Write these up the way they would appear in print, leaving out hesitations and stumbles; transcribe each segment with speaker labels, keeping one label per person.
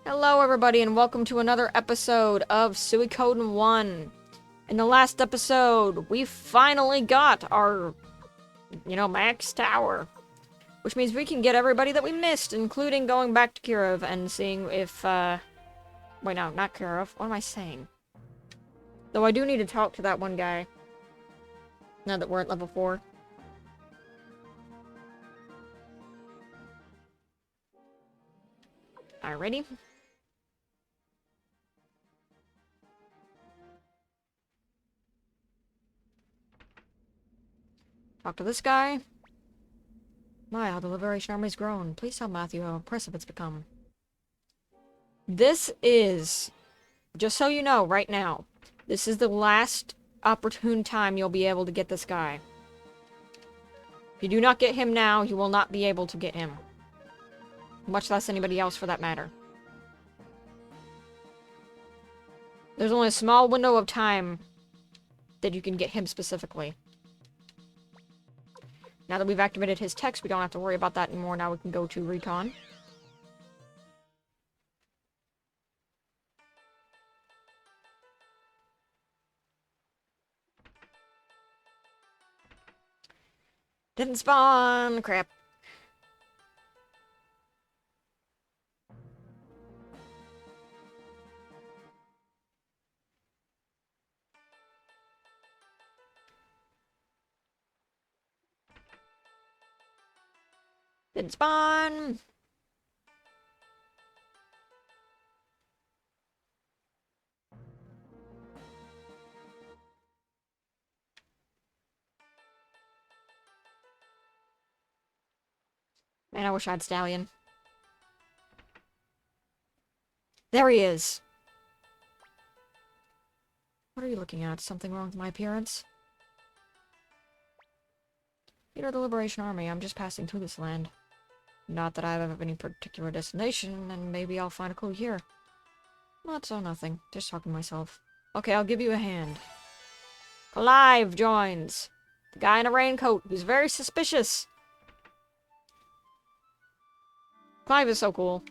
Speaker 1: Hello everybody and welcome to another episode of Suikoden 1. In the last episode, we finally got our, max tower. Which means we can get everybody that we missed, including going back to Kirov and seeing if, wait, no, not Kirov. What am I saying? Though I do need to talk to that one guy. Now that we're at level 4. Alright, ready? Talk to this guy. My, how the Liberation Army's grown. Please tell Matthew how impressive it's become. This is, just so you know right now, this is the last opportune time you'll be able to get this guy. If you do not get him now, you will not be able to get him. Much less anybody else for that matter. There's only a small window of time that you can get him specifically. Now that we've activated his text, we don't have to worry about that anymore. Now we can go to recon. Didn't spawn! Crap. Didn't spawn! Man, I wish I had Stallion. There he is! What are you looking at? Something wrong with my appearance? Leader of the Liberation Army, I'm just passing through this land. Not that I have any particular destination, and maybe I'll find a clue here. Not so nothing. Just talking to myself. Okay, I'll give you a hand. Clive joins. The guy in a raincoat who's very suspicious. Clive is so cool.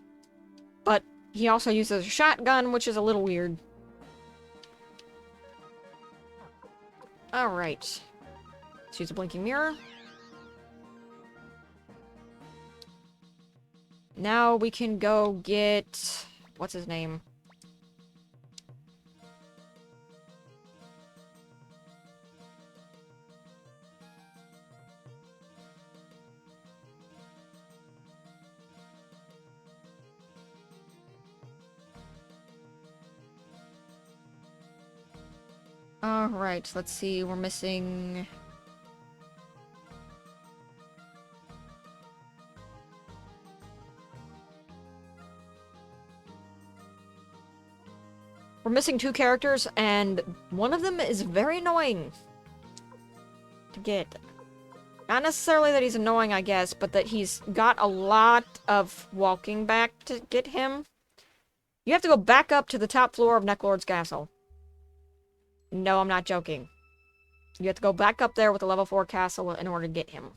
Speaker 1: But he also uses a shotgun, which is a little weird. Alright. Let's use a blinking mirror. Now we can go get... what's his name? Alright, let's see. We're missing... We're missing 2 characters, and one of them is very annoying to get. Not necessarily that he's annoying, I guess, but that he's got a lot of walking back to get him. You have to go back up to the top floor of Necklord's castle. No, I'm not joking. You have to go back up there with a level 4 castle in order to get him.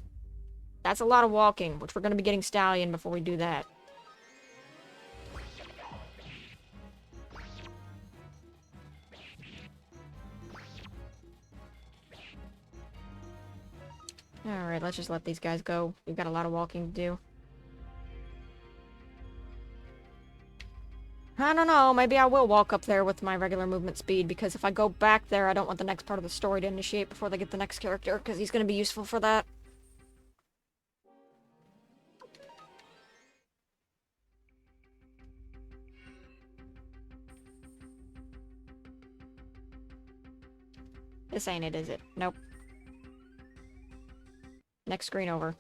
Speaker 1: That's a lot of walking, which we're going to be getting Stallion before we do that. Alright, let's just let these guys go. We've got a lot of walking to do. I don't know, maybe I will walk up there with my regular movement speed, because if I go back there, I don't want the next part of the story to initiate before they get the next character, because he's going to be useful for that. This ain't it, is it? Nope. Next screen over.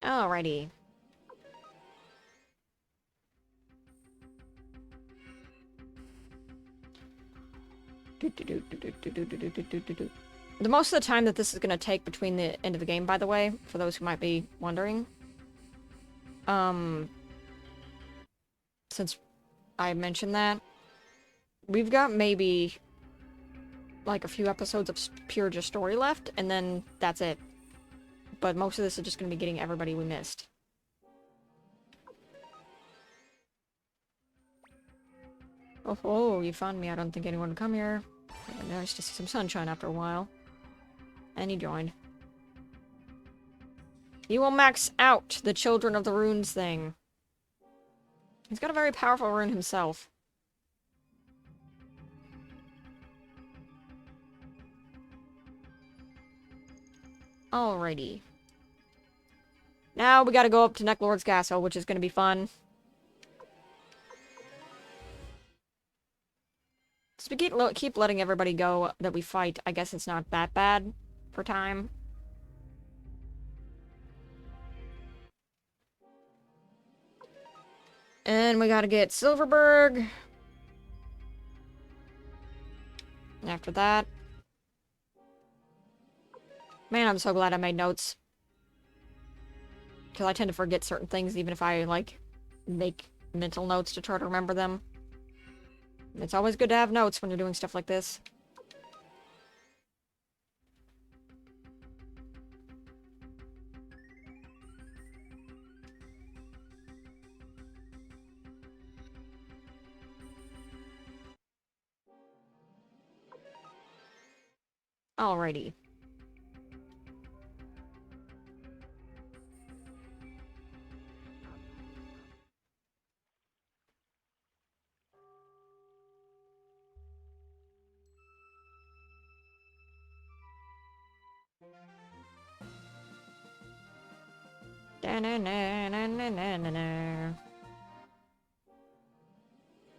Speaker 1: Alrighty. The most of the time that this is going to take between the end of the game, by the way, for those who might be wondering. Since I mentioned that, we've got maybe like a few episodes of pure just story left, and then that's it. But most of this is just going to be getting everybody we missed. Oh, you found me. I don't think anyone would come here. Nice to see some sunshine after a while. And he joined. He will max out the Children of the Runes thing. He's got a very powerful rune himself. Alrighty. Now we gotta go up to Necklord's Castle, which is gonna be fun. So we keep letting everybody go that we fight. I guess it's not that bad for time. And we gotta get Silverberg. After that. Man, I'm so glad I made notes. Because I tend to forget certain things even if I, like, make mental notes to try to remember them. It's always good to have notes when you're doing stuff like this. Alrighty.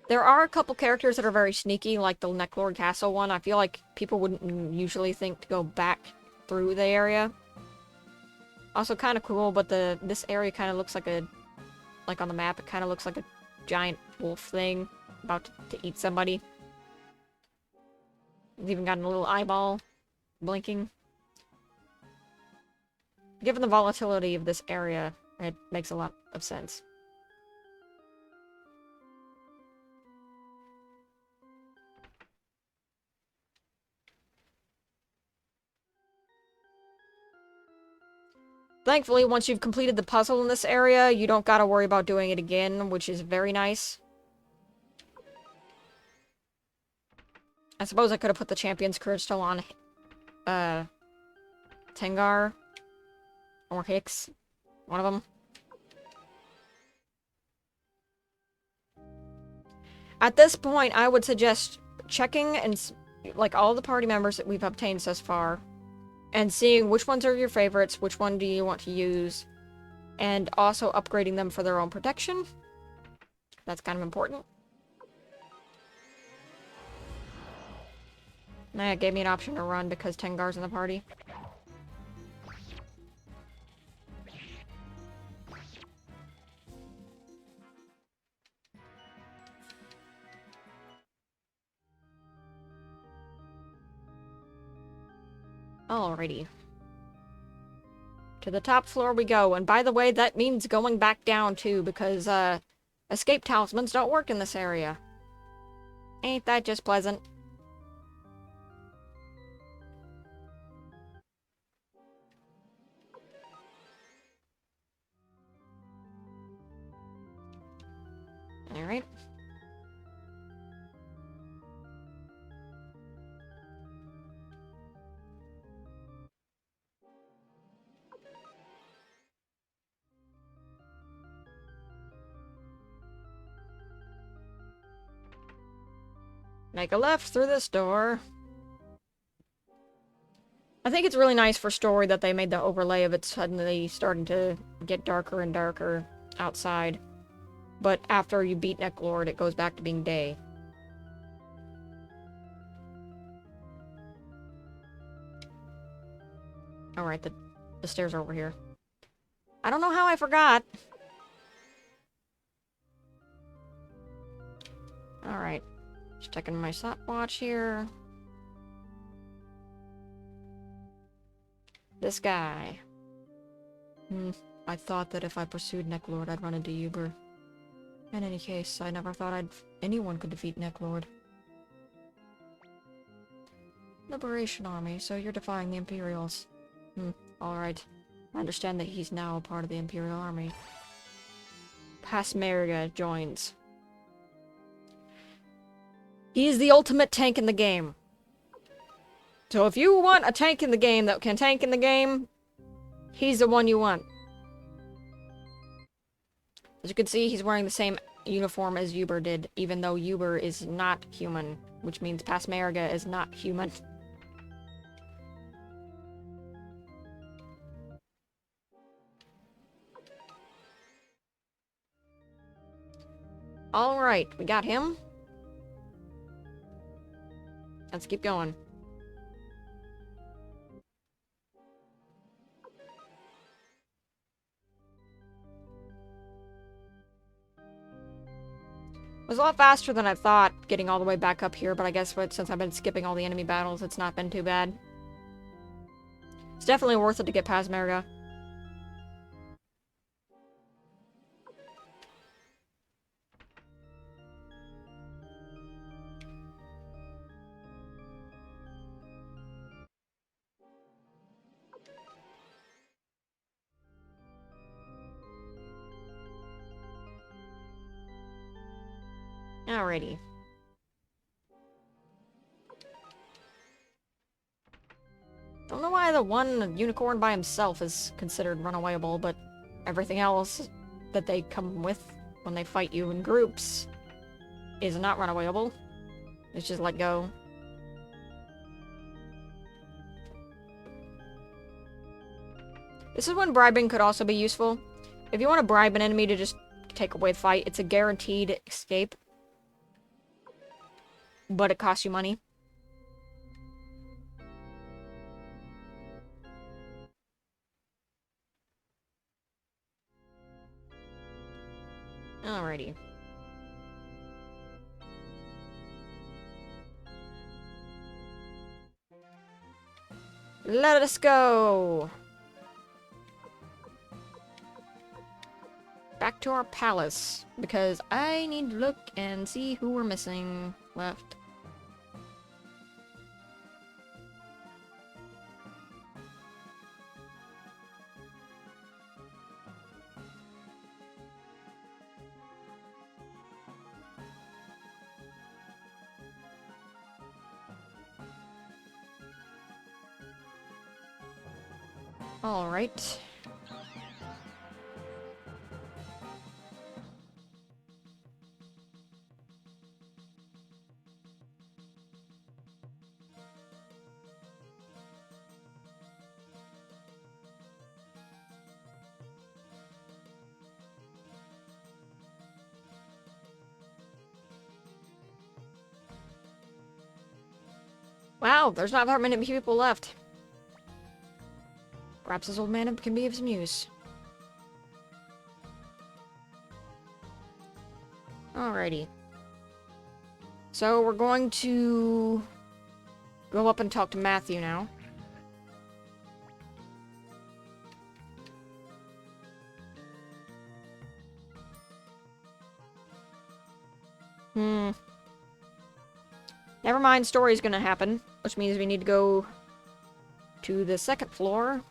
Speaker 1: There are a couple characters that are very sneaky, like the Necklord Castle one. I feel like people wouldn't usually think to go back through the area. Also kind of cool, but this area kind of looks like a... Like on the map, it kind of looks like a giant wolf thing about to eat somebody. It's even got a little eyeball blinking. Given the volatility of this area, it makes a lot of sense. Thankfully, once you've completed the puzzle in this area, you don't gotta worry about doing it again, which is very nice. I suppose I could have put the Champion's Crystal on, Tengar. Or Hicks. One of them. At this point, I would suggest checking and, like, all the party members that we've obtained so far. And seeing which ones are your favorites, which one do you want to use. And also upgrading them for their own protection. That's kind of important. Nah, it gave me an option to run because Tengar's in the party. Alrighty. To the top floor we go, and by the way, that means going back down too, because, escape talismans don't work in this area. Ain't that just pleasant? Alright. Make a left through this door. I think it's really nice for story that they made the overlay of it suddenly starting to get darker and darker outside. But after you beat Necklord, it goes back to being day. Alright, the stairs are over here. I don't know how I forgot. Alright. Just checking my stopwatch here. This guy. I thought that if I pursued Necklord, I'd run into Uber. In any case, I never thought anyone could defeat Necklord. Liberation Army, so you're defying the Imperials. Alright. I understand that he's now a part of the Imperial Army. Pesmerga joins. He is the ultimate tank in the game. So if you want a tank in the game that can tank in the game, he's the one you want. As you can see, he's wearing the same uniform as Uber did, even though Uber is not human, which means Pesmerga is not human. Alright, we got him. Let's keep going. It was a lot faster than I thought, getting all the way back up here, but I guess since I've been skipping all the enemy battles, it's not been too bad. It's definitely worth it to get Pesmerga. Alrighty. Don't know why the one unicorn by himself is considered runawayable, but everything else that they come with when they fight you in groups is not runawayable. It's just let go. This is when bribing could also be useful. If you want to bribe an enemy to just take away the fight, it's a guaranteed escape. But it costs you money. Alrighty. Let us go! Back to our palace, because I need to look and see who we're missing left. Alright. Wow, there's not that many people left. Perhaps this old man can be of some use. Alrighty. So we're going to go up and talk to Matthew now. Never mind, story's gonna happen, which means we need to go to the second floor.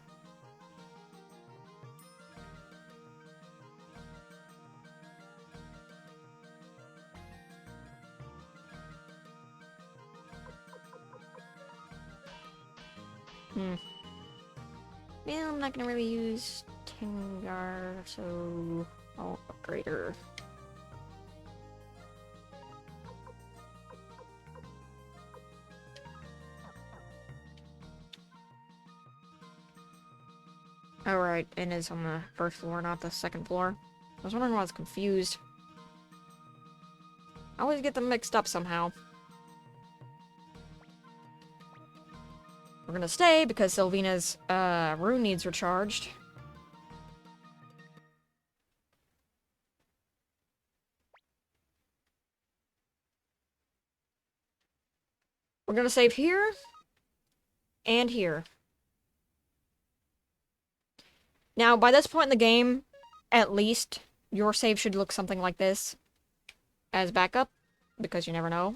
Speaker 1: Yeah, I'm not gonna really use Tengar, so I'll upgrade her. Alright, it is on the first floor, not the second floor. I was wondering why I was confused. I always get them mixed up somehow. We're gonna stay because Sylvina's rune needs recharged. We're gonna save here and here. Now, by this point in the game, at least, your save should look something like this as backup, because you never know.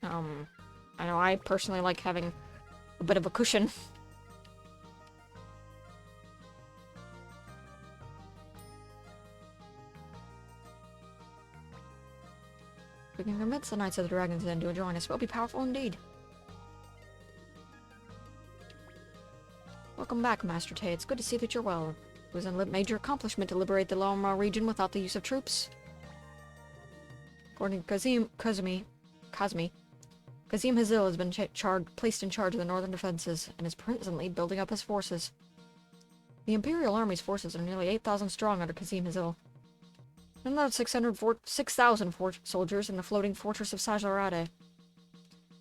Speaker 1: I know I personally like having a bit of a cushion. We can convince the Knights of the Dragon's Den to join us. We'll be powerful indeed. Welcome back, Master Tay. It's good to see that you're well. It was a major accomplishment to liberate the Lorma region without the use of troops. According to Kazim Hazil has been placed in charge of the northern defenses, and is presently building up his forces. The Imperial Army's forces are nearly 8,000 strong under Kazim Hazil. Another 6,000 soldiers in the floating fortress of Sajarade.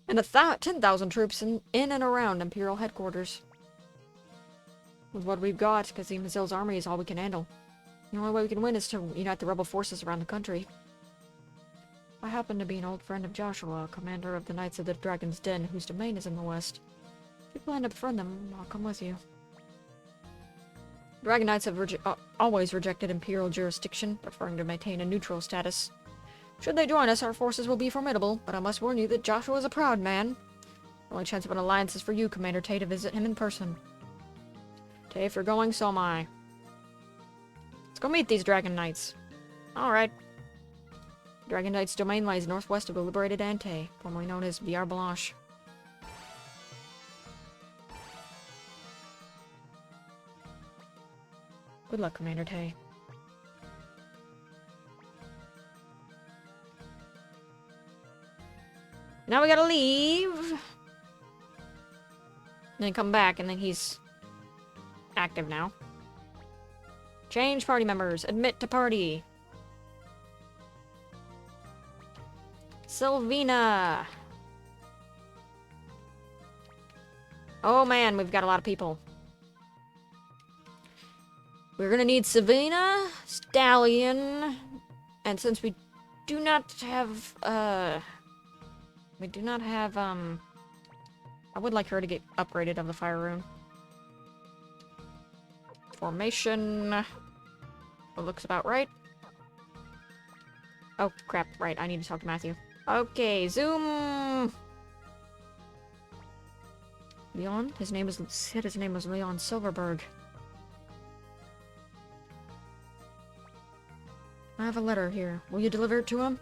Speaker 1: And 10,000 troops in and around Imperial headquarters. With what we've got, Kazim Hazil's army is all we can handle. The only way we can win is to unite the rebel forces around the country. I happen to be an old friend of Joshua, commander of the Knights of the Dragon's Den, whose domain is in the west. If you plan to befriend them, I'll come with you. Dragon Knights have always rejected Imperial jurisdiction, preferring to maintain a neutral status. Should they join us, our forces will be formidable, but I must warn you that Joshua is a proud man. The only chance of an alliance is for you, Commander Tay, to visit him in person. Tay, if you're going, so am I. Let's go meet these Dragon Knights. Alright. Dragon Knight's domain lies northwest of the liberated Ante, formerly known as Villar Blanche. Good luck, Commander Tay. Now we gotta leave. Then come back, and then he's active now. Change party members. Admit to party. Sylvina. Oh man, we've got a lot of people. We're gonna need Savina, Stallion, and since we do not have, I would like her to get upgraded of the Fire Rune. Formation. That looks about right. Oh, crap, right, I need to talk to Matthew. Okay, zoom! Leon? His name was Leon Silverberg. I have a letter here. Will you deliver it to him?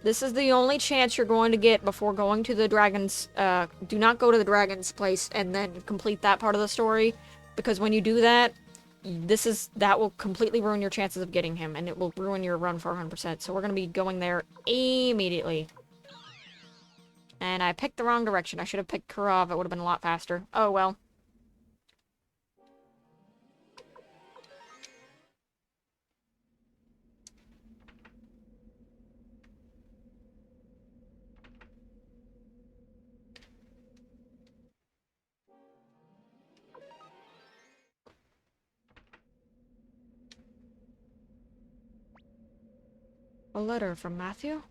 Speaker 1: This is the only chance you're going to get before going to the dragon's, do not go to the dragon's place and then complete that part of the story, because when you do that, that will completely ruin your chances of getting him, and it will ruin your run for 100%, so we're gonna be going there immediately. And I picked the wrong direction. I should have picked Kurov. It would have been a lot faster. Oh well. A letter from Matthew?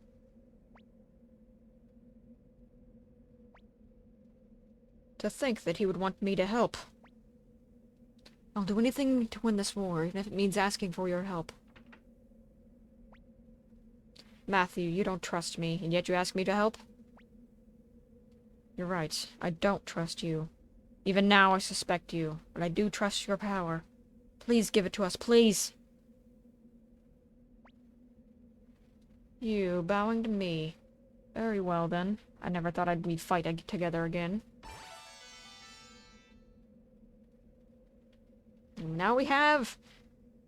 Speaker 1: To think that he would want me to help. I'll do anything to win this war, even if it means asking for your help. Matthew, you don't trust me, and yet you ask me to help? You're right. I don't trust you. Even now I suspect you, but I do trust your power. Please give it to us, please! You bowing to me. Very well, then. I never thought we'd fight together again. And now we have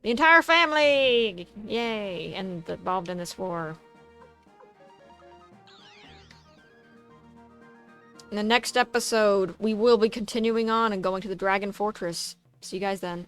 Speaker 1: the entire family! Yay! And involved in this war. In the next episode, we will be continuing on and going to the Dragon Fortress. See you guys then.